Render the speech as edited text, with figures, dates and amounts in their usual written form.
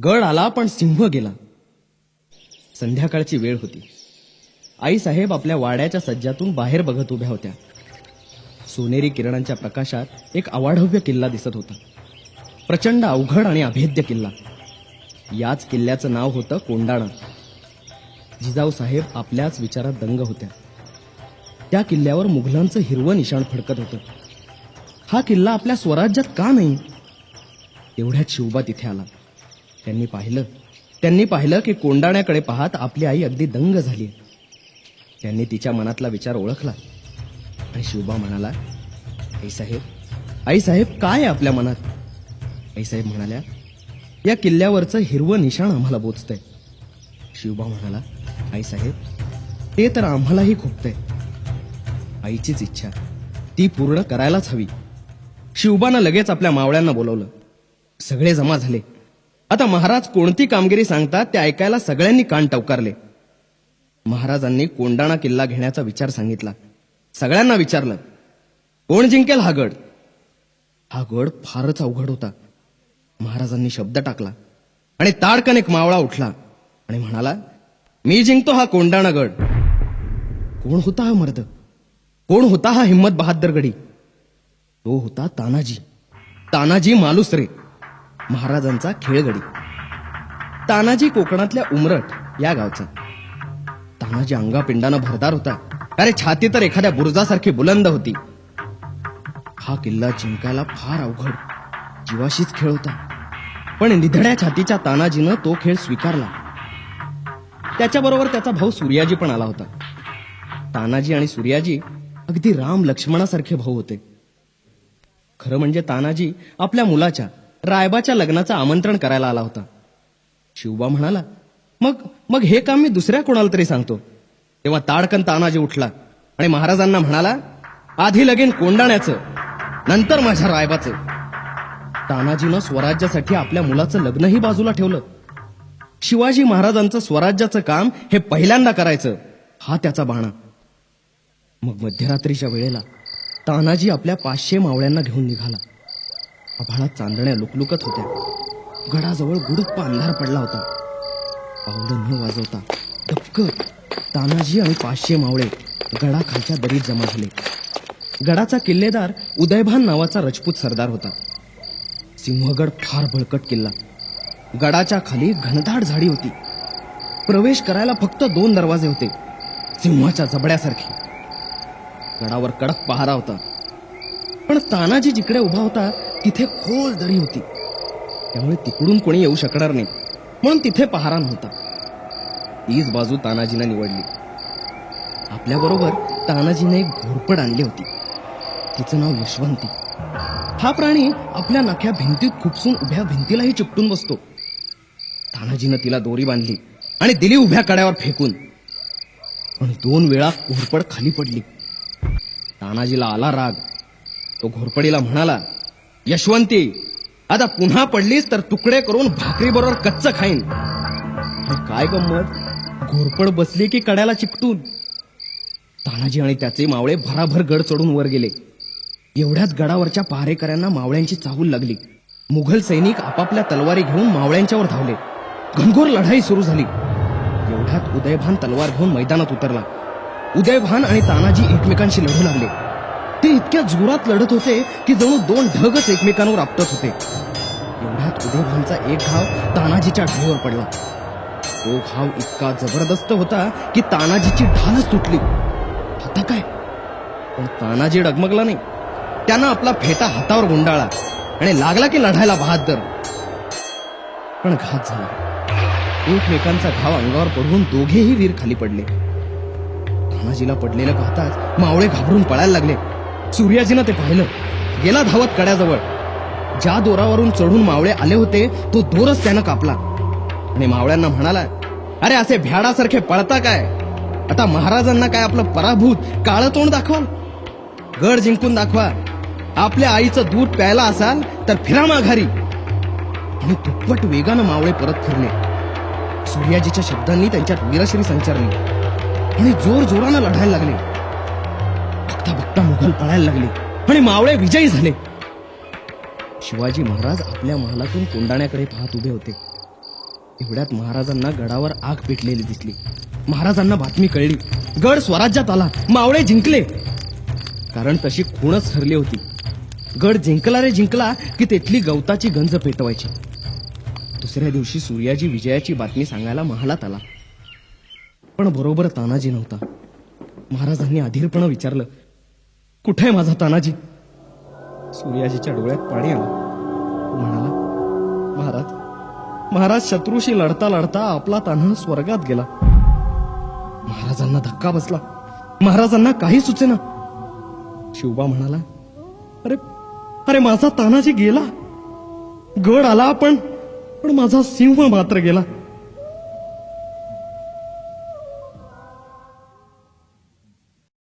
गड आला पण सिंह गेला. संध्याकाळची वेळ होती. आईसाहेब आपल्या वाड्याच्या सज्जातून बाहेर बघत उभ्या होत्या. सोनेरी किरणांच्या प्रकाशात एक अवाढव्य किल्ला दिसत होता. प्रचंड अवघड आणि अभेद्य किल्ला. याच किल्ल्याचं नाव होतं कोंडाणा. जिजाऊ साहेब आपल्याच विचारात दंग होत्या. त्या किल्ल्यावर मुघलांचं हिरवं निशाण फडकत होतं. हा किल्ला आपल्या स्वराज्यात का नाही? एवढ्यात शिवबा तिथे आला. त्यांनी पाहिलं की कोंडाण्याकडे पाहत आपली आई अगदी दंग झाली. त्यांनी तिच्या मनातला विचार ओळखला आणि शिवबा म्हणाला, आईसाहेब काय आहे आपल्या मनात? आईसाहेब म्हणाल्या, या किल्ल्यावरचं हिरवं निशाण आम्हाला बोचतंय. शिवबा म्हणाला, आईसाहेब ते तर आम्हालाही खुपतंय. आईचीच इच्छा, ती पूर्ण करायलाच हवी. शिवबानं लगेच आपल्या मावळ्यांना बोलवलं. सगळे जमा झाले. आता महाराज कोणती कामगिरी सांगतात ते ऐकायला सगळ्यांनी कान टवकारले. महाराजांनी कोंडाणा किल्ला घेण्याचा विचार सांगितला. सगळ्यांना विचारलं, कोण जिंकेल हा गड? हा गड फारच अवघड होता. महाराजांनी शब्द टाकला आणि ताडकन एक मावळा उठला आणि म्हणाला, मी जिंकतो हा कोंडाणा गड. कोण होता हा मर्द? कोण होता हा हिम्मत बहादर गडी? तो होता तानाजी मालुसरे, महाराजांचा खेळगडी. तानाजी कोकणातल्या उमरठ या गावचा. तानाजी अंगापिंडानं भरदार होता. अरे छाती तर एखाद्या बुरुजासारखी बुलंद होती. हा किल्ला जिंकायला फार अवघड, जीवाशीच खेळ होता. पण निधड्या छातीच्या तानाजीनं तो खेळ स्वीकारला. त्याच्याबरोबर त्याचा भाऊ सूर्याजी पण आला होता. तानाजी आणि सूर्याजी अगदी राम लक्ष्मणासारखे भाऊ होते. खरं म्हणजे तानाजी आपल्या मुलाच्या रायबाच्या लग्नाचं आमंत्रण करायला आला होता. शिवबा म्हणाला, मग हे काम मी दुसऱ्या कोणाला तरी सांगतो. तेव्हा ताडकन तानाजी उठला आणि महाराजांना म्हणाला, आधी लगीन कोंडाण्याचं, नंतर माझ्या रायबाचं. तानाजीनं स्वराज्यासाठी आपल्या मुलाचं लग्नही बाजूला ठेवलं. शिवाजी महाराजांचं स्वराज्याचं काम हे पहिल्यांदा करायचं, हा त्याचा बाणा. मग मध्यरात्रीच्या वेळेला तानाजी आपल्या 500 मावळ्यांना घेऊन निघाला. आभाळात चांदण्या लुकलुकत होत्या. गडाजवळ गुडप्प अंधार पडला होता. पावलं न वाजवता दपकत तानाजी आणि 500 मावळे गडाखालच्या दरीत जमा झाले. गडाचा किल्लेदार उदयभान नावाचा राजपूत सरदार होता. सिंहगड फार बळकट किल्ला. गडाच्या खाली घनदाट झाडी होती. प्रवेश करायला फक्त 2 दरवाजे होते, सिंहाच्या जबड्यासारखे. गडावर कडक पहारा होता. पण तानाजी जिकडे उभा होता तिथे खोल दरी होती. त्यामुळे तिकडून कोणी येऊ शकणार नाही, म्हणून तिथे पहारा नव्हता. तीच बाजू तानाजीने निवडली. आपल्याबरोबर तानाजीने एक घोरपड आणली होती. तिचं नाव यशवंती. हा प्राणी आपल्या नख्या भिंतीत खुपसून उभ्या भिंतीलाही चिपटून बसतो. तानाजीनं तिला दोरी बांधली आणि दिली उभ्या कड्यावर फेकून. पण 2 वेळा घोरपड खाली पडली. तानाजीला आला राग. तो घोरपडीला म्हणाला, यशवंती, आता पुन्हा पडलीस तर तुकडे करून भाकरी बरोबर कच्च खाईन. काय गंमत, घोरपड बसली की कड्याला चिकटून. तानाजी आणि त्याचे मावळे भराभर गड चढून वर गेले. एवढ्याच गडावरच्या पहारेकऱ्यांना मावळ्यांची चाहूल लागली. मुघल सैनिक आपापल्या तलवारी घेऊन मावळ्यांच्यावर धावले. घनघोर लढाई सुरू झाली. एवढ्यात उदयभान तलवार घेऊन मैदानात उतरला. उदयभान आणि तानाजी एकमेकांशी लढू लागले. ते इतक्या जोरात लढत होते की जणू 2 ढगच एकमेकांवर आपटत होते. एवढ्यात उदयभानचा एक घाव तानाजीच्या ढालीवर पडला. तो घाव इतका जबरदस्त होता की तानाजीची ढालच तुटली. आता काय? पण तानाजी डगमगला नाही. त्यानं आपला फेटा हातावर गुंडाळला आणि लागला की लढायला बहादर. पण घात झाला. एकमेकांचा घाव अंगावर पडून दोघेही वीर खाली पडले. तानाजीला पडलेलं पाहताच मावळे घाबरून पळायला लागले. सूर्याजीनं ते पाहिलं. गेला धावत कड्याजवळ. ज्या दोरावरून चढून मावळे आले होते तो दोरच त्यानं कापला आणि मावळ्यांना म्हणाला, अरे असे भ्याडासारखे पळता काय? आता महाराजांना काय आपलं पराभूत काळं तोंड दाखवाल? गड जिंकून दाखवा. आपल्या आईचं दूध प्यायला असाल तर फिरा माघारी. आणि दुप्पट वेगानं मावळे परत फिरले. सूर्याजीच्या शब्दांनी त्यांच्यात वीरश्री संचारली आणि जोर जोरानं लढायला लागले. बघता बघता मुघल पळायला लागले आणि मावळे विजयी झाले. शिवाजी महाराज आपल्या महालातून कोंडाण्याकडे पाहत उभे होते. एवढ्यात महाराजांना गडावर आग पेटलेली दिसली. महाराजांना बातमी कळली. गड स्वराज्यात आला, मावळे जिंकले. कारण तशी खूणच ठरली होती. गड जिंकला रे जिंकला की तेथली गवताची गंज पेटवायची. दुसऱ्या दिवशी सूर्याजी विजयाची बातमी सांगायला महालात आला. पण बरोबर तानाजी नव्हता. महाराजांनी अधीरपणे विचारलं, कुठे आहे माझा तानाजी? सूर्याजीच्या डोळ्यात पाणी आलं. तो म्हणाला, महाराज महाराज शत्रूशी लढता लढता आपला तान्हा स्वर्गात गेला. महाराजांना धक्का बसला. महाराजांना काही सुचेना. शिवबा म्हणाला, अरे अरे माझा तानाजी गेला. गड आला पण माझा सिंह मात्र गेला.